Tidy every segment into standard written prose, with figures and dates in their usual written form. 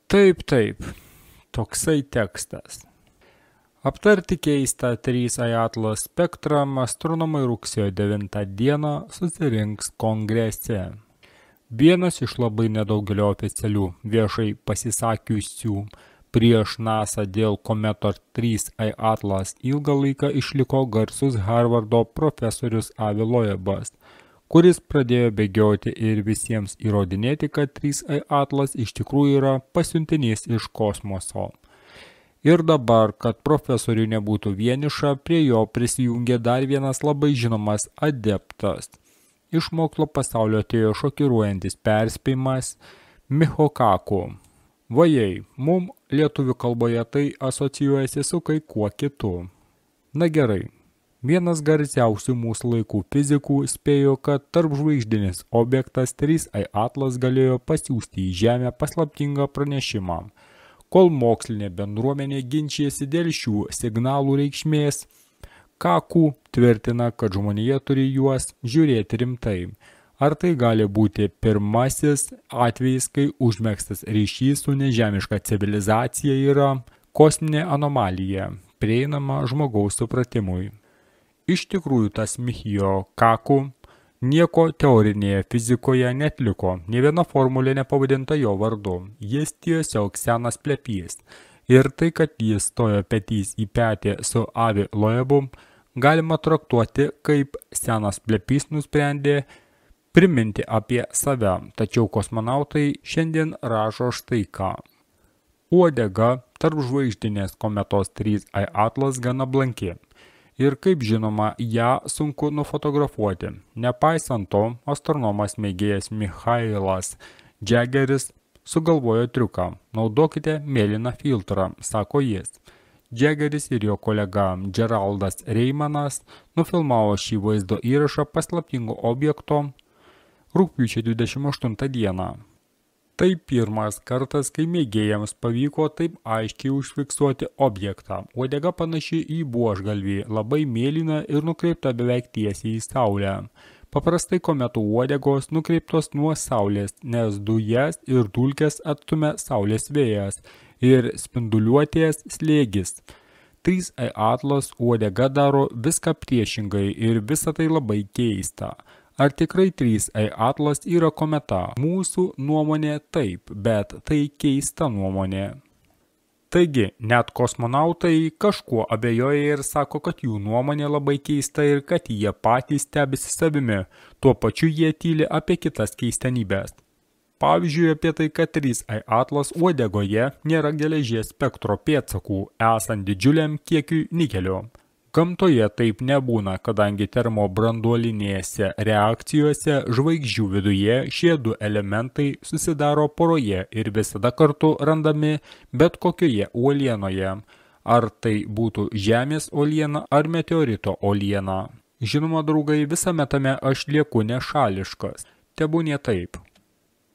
Taip, toksai tekstas. Aptarti keistą 3i Atlas spektrą astronomai rugsėjo 9 dieną susirinks kongrese. Vienas iš labai nedaugelio oficialių viešai pasisakiusių prieš NASA dėl kometos 3i Atlas ilgą laiką išliko garsus Harvardo profesorius Avi Loebas, kuris pradėjo bėgioti ir visiems įrodinėti, kad 3i Atlas iš tikrųjų yra pasiuntinys iš kosmoso. Ir dabar, kad profesoriui nebūtų vieniša, prie jo prisijungė dar vienas labai žinomas adeptas. Iš mokslo pasaulio atėjo šokiruojantis perspėjimas Michio Kaku. Vajei, mum lietuvių kalboje tai asocijuojasi su kai kuo kitu. Na gerai. Vienas garsiausių mūsų laikų fizikų spėjo, kad tarpžvaigždinis objektas 3i Atlas galėjo pasiųsti į Žemę paslaptingą pranešimą. Kol mokslinė bendruomenė ginčijasi dėl šių signalų reikšmės, Kaku tvirtina, kad žmonija turi juos žiūrėti rimtai. Ar tai gali būti pirmasis atvejis, kai užmegztas ryšys su nežemiška civilizacija yra kosminė anomalija, prieinama žmogaus supratimui. Iš tikrųjų, tas Michio Kaku nieko teorinėje fizikoje netliko, nė viena formulė nepavadinta jo vardu, jis tiesiog senas plepys. Ir tai, kad jis stojo petys į petį su Avi Loebu, galima traktuoti kaip senas plepys nusprendė priminti apie save, tačiau kosmonautai šiandien rašo štai ką. Uodega tarp žvaigždinės kometos 3i Atlas gana blanki. Ir kaip žinoma, ją sunku nufotografuoti. Nepaisant to, astronomas mėgėjas Michailas Džegeris sugalvojo triuką. Naudokite mėlyną filtrą, sako jis. Džegeris ir jo kolega Geraldas Reimanas nufilmavo šį vaizdo įrašą paslaptingo objekto rugpjūčio 28 dieną. Tai pirmas kartas, kai mėgėjams pavyko taip aiškiai užfiksuoti objektą. Uodega panaši į buožgalvį, labai mėlyna ir nukreipta beveik tiesiai į Saulę. Paprastai kometų uodegos nukreiptos nuo Saulės, nes dujas ir dulkes atstumia Saulės vėjas ir spinduliuotės slėgis. 3i Atlas uodega daro viską priešingai ir visa tai labai keista. Ar tikrai 3i Atlas yra kometa? Mūsų nuomonė taip, bet tai keista nuomonė. Taigi, net kosmonautai kažkuo abejoja ir sako, kad jų nuomonė labai keista ir kad jie patys stebisi savimi, tuo pačiu jie tyli apie kitas keistenybės. Pavyzdžiui, apie tai, kad 3i Atlas uodegoje nėra geležies spektro pėdsakų, esant didžiuliam kiekiui nikelio. Gamtoje taip nebūna, kadangi termobranduolinėse reakcijose žvaigždžių viduje šie du elementai susidaro poroje ir visada kartu randami bet kokioje uolienoje, ar tai būtų Žemės uoliena ar meteorito uoliena. Žinoma, draugai, visame tame aš lieku nešališkas. Tebūnie taip.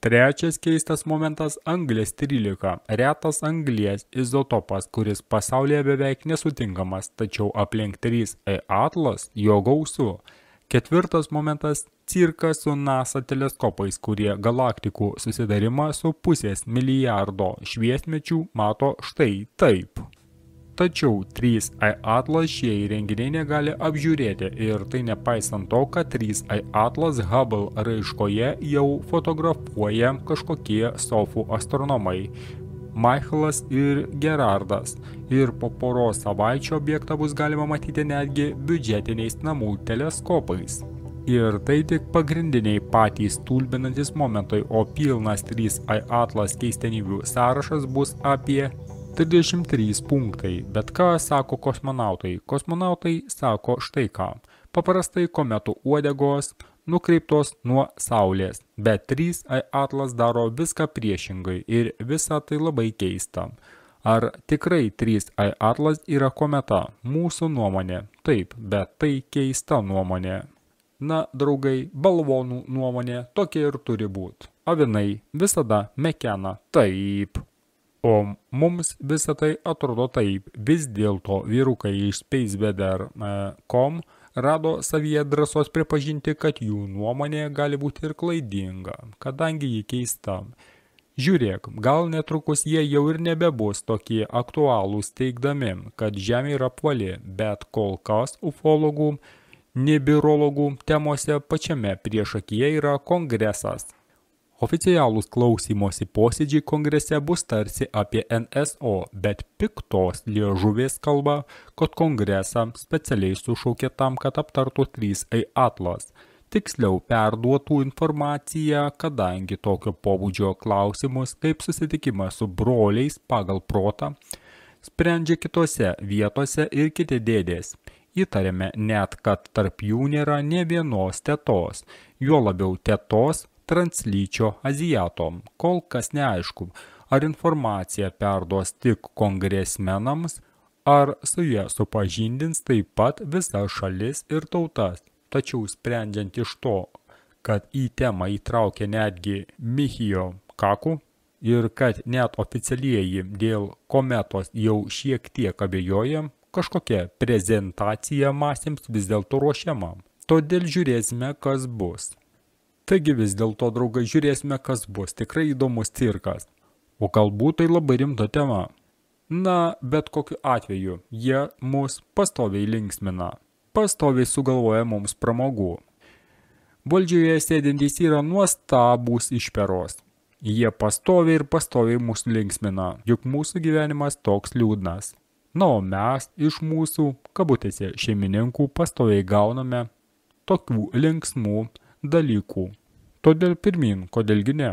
Trečias keistas momentas – anglies 13, retas anglies izotopas, kuris pasaulyje beveik nesutinkamas, tačiau aplink 3i Atlas jo gausu. Ketvirtas momentas – cirkas su NASA teleskopais, kurie galaktikų susidarimą su pusės milijardo šviesmečių mato štai taip. Tačiau 3i Atlas šie įrenginiai negali apžiūrėti ir tai nepaisant to, kad 3i Atlas Hubble raiškoje jau fotografuoja kažkokie sofų astronomai Michaelas ir Gerardas ir po poros savaičių objektą bus galima matyti netgi biudžetiniais namų teleskopais. Ir tai tik pagrindiniai patys stulbinantis momentai, o pilnas 3i Atlas keistenybių sąrašas bus apie 33 punktai, bet ką sako kosmonautai? Kosmonautai sako štai ką. Paprastai kometų uodegos nukreiptos nuo Saulės, bet 3i Atlas daro viską priešingai ir visa tai labai keista. Ar tikrai 3i Atlas yra kometa? Mūsų nuomonė. Taip, bet tai keista nuomonė. Na, draugai, balvonų nuomonė tokia ir turi būti. Avinai visada mekena taip. O mums visą tai atrodo taip. Vis dėlto vyrukai iš spaceweather.com rado savyje drąsos pripažinti, kad jų nuomonė gali būti ir klaidinga, kadangi ji keista. Žiūrėk, gal netrukus jie jau ir nebebus tokie aktualūs teigdami, kad Žemė yra apvali, bet kol kas ufologų, nebirologų temose pačiame priešakyje yra kongresas. Oficialūs klausymosi posėdžiai kongrese bus tarsi apie NSO, bet piktos liežuvės kalba, kad kongresą specialiai sušaukė tam, kad aptartų 3A atlas. Tiksliau perduotų informaciją, kadangi tokio pobūdžio klausimus, kaip susitikimas su broliais pagal protą, sprendžia kitose vietose ir kiti dėdės. Įtarėme net, kad tarp jų nėra nė vienos tetos, juo labiau tetos translyčio azijatom. Kol kas neaišku, ar informaciją perduos tik kongresmenams, ar su jie supažindins taip pat visas šalis ir tautas. Tačiau sprendžiant iš to, kad į temą įtraukė netgi Michio Kaku ir kad net oficialieji dėl kometos jau šiek tiek abejoja, kažkokia prezentacija masėms vis dėlto ruošiama. Todėl žiūrėsime, kas bus. Taigi vis dėlto, draugai, žiūrėsime, kas bus. Tikrai įdomus cirkas. O galbūt tai labai rimta tema. Na, bet kokiu atveju, jie mus pastoviai linksmina. Pastoviai sugalvoja mums pramogų. Valdžioje sėdintys yra nuostabūs išperos. Jie pastoviai ir pastoviai mūsų linksmina, juk mūsų gyvenimas toks liūdnas. Na, o mes iš mūsų, kabutėse, šeimininkų pastoviai gauname tokių linksmų dalykų. Todėl pirmin, kodėlgi ne?